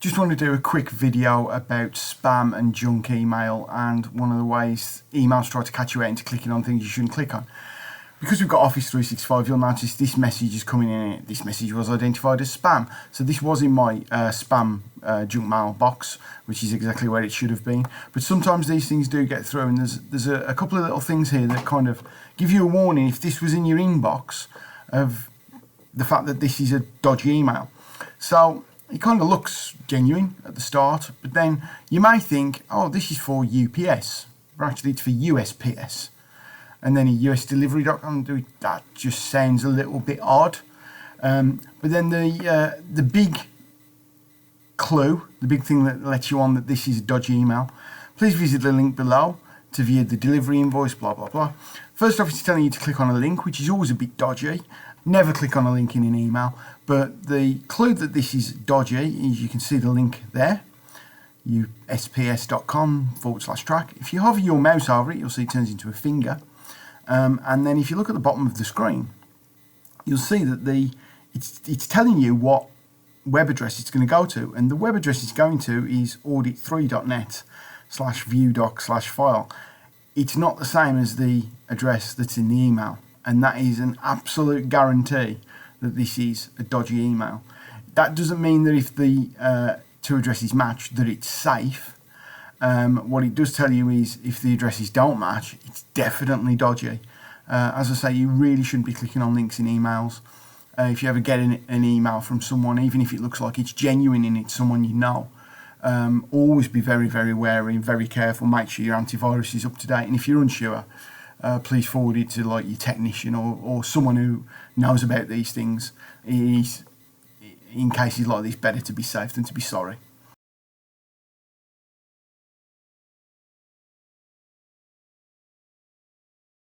Just want to do a quick video about spam and junk email, and one of the ways emails try to catch you out into clicking on things you shouldn't click on. Because we've got Office 365, you'll notice this message is coming in. This message was identified as spam. So this was in my spam junk mail box, which is exactly where it should have been. But sometimes these things do get through, and there's a couple of little things here that kind of give you a warning if this was in your inbox of the fact that this is a dodgy email. So it kind of looks genuine at the start, but then you may think, oh, this is for UPS, but actually it's for USPS. And then a USDelivery.com, that just sounds a little bit odd. But then the big clue, the big thing that lets you on that this is a dodgy email, please visit the link below to view the delivery invoice, blah, blah, blah. First off, it's telling you to click on a link, which is always a bit dodgy. Never click on a link in an email. But the clue that this is dodgy is you can see the link there, usps.com/track. If you hover your mouse over it, you'll see it turns into a finger. And then if you look at the bottom of the screen, you'll see that it's telling you what web address it's going to go to. And the web address it's going to is audit3.net/viewdoc/file. It's not the same as the address that's in the email. And that is an absolute guarantee that this is a dodgy email. That doesn't mean that if the two addresses match that it's safe. What it does tell you is if the addresses don't match, it's definitely dodgy. As I say, you really shouldn't be clicking on links in emails. If you ever get an email from someone, even if it looks like it's genuine and it's someone you know, always be very, very wary and very careful. Make sure your antivirus is up to date. And if you're unsure, please forward it to like your technician or someone who knows about these things. In cases like this, better to be safe than to be sorry.